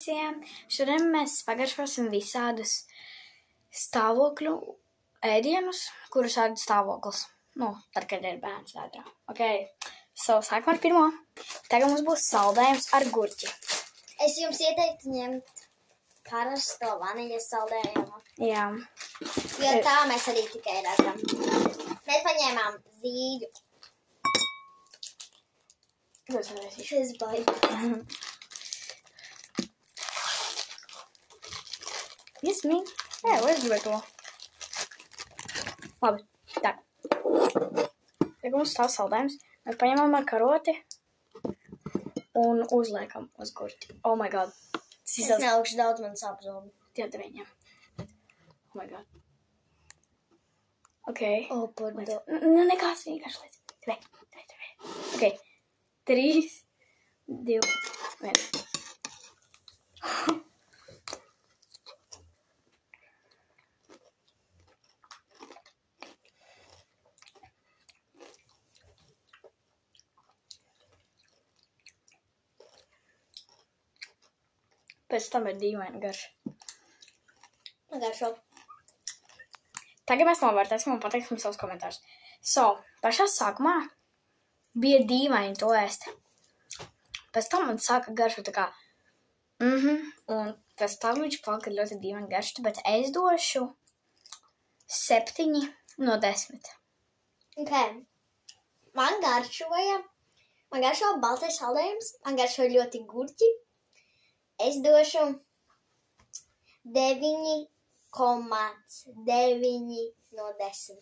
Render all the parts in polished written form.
Šodien mēs pagaršosim visādus stāvokļu ēdienus, kurus ēd stāvoklis. Tad, kad ir bērns vēdrā. Sākam ar pirmo. Tagad mums būs saldējums ar gurķi. Es jums ieteiktu ņemt parasto vaniļas saldējumu. Jā. Jo tā mēs arī tikai redzam. Mēs paņēmām zīļu. Es baidu. Yes, me. Jā, es gribēju to. Labi, tā. Tagad mums stāv saldējums. Mēs paņemam ar karoti un uzliekam uz gurķi. Oh my god. Es nelikšu daudz, man sāp zobi. Jā, tev viņam. Oh my god. Ok. Nekās vienkārši līdz. Tev. Ok. 3, 2, 1. Pēc tam ir dīvaina garša. Garšo. Tagad mēs novērtēsim un pateiksim savus komentārus. Pašā sākumā bija dīvaini to ēst. Pēc tam man sāka garšu tā kā un pēc tam viņš palika ļoti dīvaini garšu, tāpēc es došu 7 no 10. Ok. Man garšo baltais saldējums, man garšo ļoti gurķi. Es došu 9,9 no 10.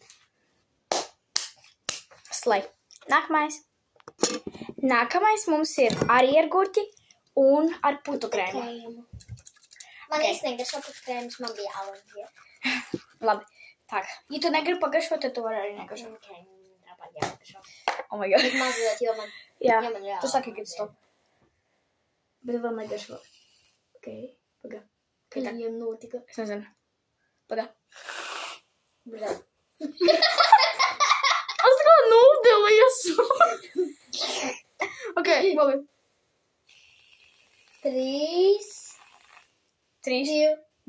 Slay. Nākamais mums ir arī ar gurķi un ar putukrēmu. Man īstenībā garšo putukrēmus, man bija alerģija. Labi. Tā. Ja tu negribi pagaršot, tad tu vari arī negaršot. Ok, tāpat jāgaršo. Oh my god. Bet mazliet, jo man... Jā, jo man tu saki, ka stop. Bet vēl negaršo. Ok, pagā. Kas viņiem notika? Es nezinu. Pagā. Brā. Es kā nūdelies. Ok, labi. 3,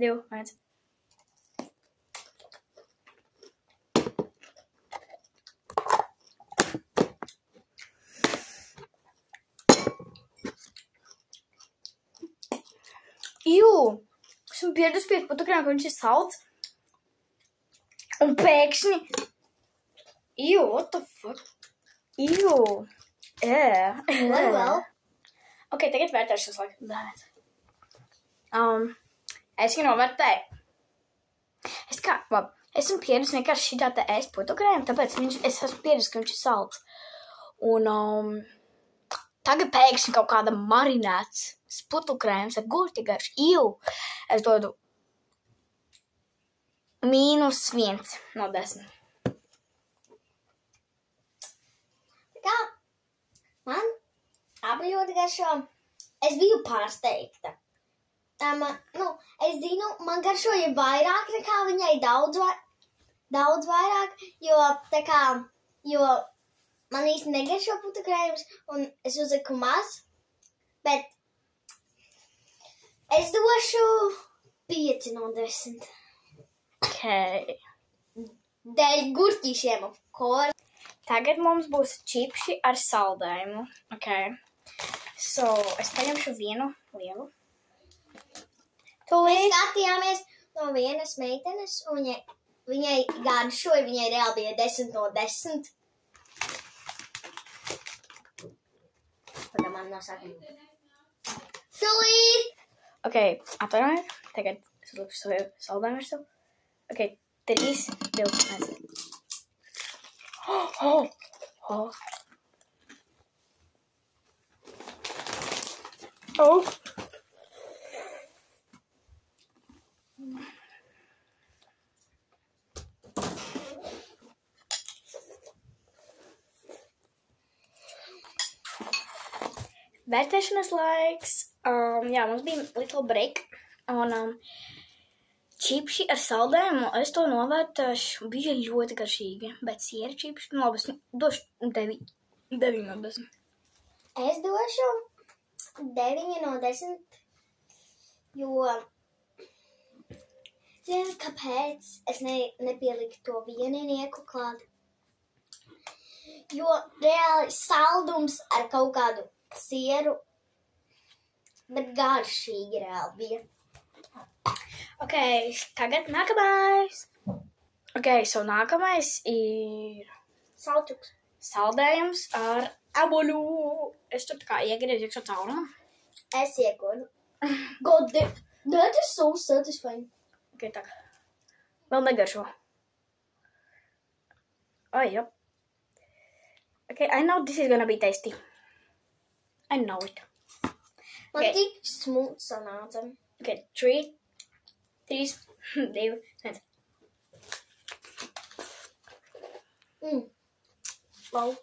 2, 1. Esmu pieredus pie putukrēma, ka viņš ir salds. Un pēkšņi... what the fuck? Well. Ok, tagad vērtēšu laiku. Es viņu novērtēju. Esmu pieredus vienkārši šitā te ēst putukrēmu, tāpēc es esmu pieredus, ka viņš ir salds. Un tagad pēkšņi kaut kāda marinēts putukrēms ar gurķi garšu. Es dodu -1 no 10. Kā? Man abi ļoti garšo. Es biju pārsteigta. Es zinu, man garšoja vairāk nekā viņai daudz vairāk, jo man īsti negaršo putukrējums un es uzliku maz, bet es došu 5 no 10. Ok. Dēļ gurķīšiem, of course. Tagad mums būs čipši ar saldējumu. Ok. Es paņemšu vienu lielu. Mēs skatījāmies no vienas meitenes, un viņai garšoja, viņai reāli bija 10 no 10. Pagad man nosaka. Salīt! Ok, atvainojiet. Tagad es uzlikšu savu saldējumu virsū. Ok, 3, 2, 1. Vērtēšanas laiks. Mums bija little break. Un čipši ar saldējumu, es to novērtēšu, bija ļoti garšīgi. Bet siera čipši, labi, es došu 9 no 10. Es došu 9 no 10 Jo, zini, kāpēc es nepieliku to vieninieku klāt? Jo reāli saldums ar kaut kādu sieru, bet garšīgi reāli bija. Ok, tagad nākamais. Ok, so nākamais ir Salčuks. saldējums ar eboļu. Es tur tā kā iegriezu iekšā caurumu. Es iekodu. God damn. That is so satisfying. Ok, tā. Vēl negaršo. Oh, yep. Okay, I know this is gonna be tasty. I know it. Man Okay. tik smooth sanāca. Okay, 3, 2, 1. Wow.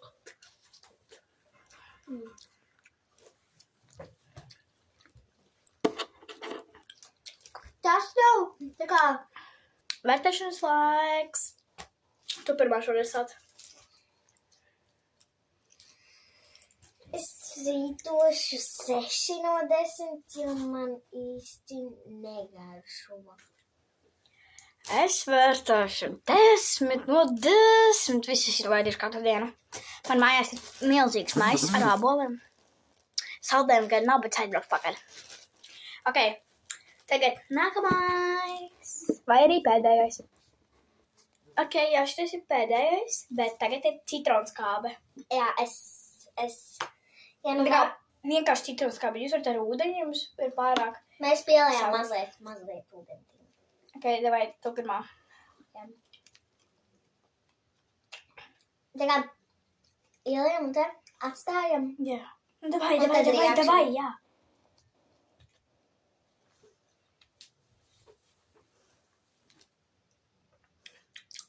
Tas nav tā kā Vērtēšanas laiks. Tu pirmā šoreiz sāc. es rītošu 6 no 10, jo man īsti negaršo. Es vērtēšu 10 no 10. Visi ir gaidījuši katru dienu. Man mājās ir milzīgs maiss ar āboliem. Saldējumu gan nav, bet aizbrauks pakaļ. Ok, tagad nākamais. Vai arī pēdējais. Ok, jā, šitais ir pēdējais, bet tagad ir citronskābe. Jā, ja nu Tā kā vienkārši citronskābe. Jūs varat ar ūdeņu, jums ir pārāk. mēs pielējām Savu. mazliet ūdeni. Ok, davai, tu pirmā. Tā kā ielējam un te atstājam. Jā. Davai, Un tad reakcija. davai, jā.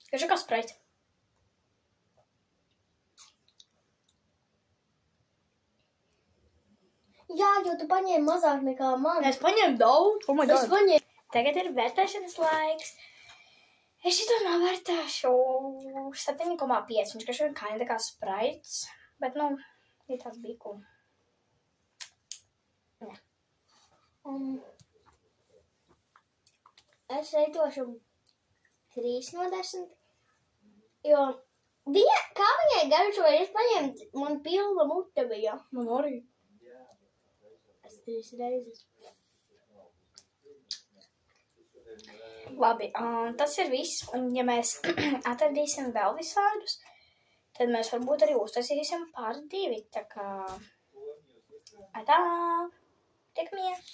Skaidrs, kā spraits. Jā, jo tu paņēmi mazāk nekā man. Es paņēmu daudz. Oh my Es God. paņēmu. Tagad ir vērtēšanas laiks. Es šito novērtēšu 7,5. Viņš kašķi kinda kā spraits. Bet, nu, ir tāds bija cool. Es reitošu 3 no 10. Jo viņa, kā viņai garšoja, es paņēmu, man pilna mute bija. Man arī. Es 3 reizes. Labi, tas ir viss. Un ja mēs atradīsim vēl visādus, tad mēs varbūt arī uztaisīsim pār 2. Tā kā... Atā! Tiekamies!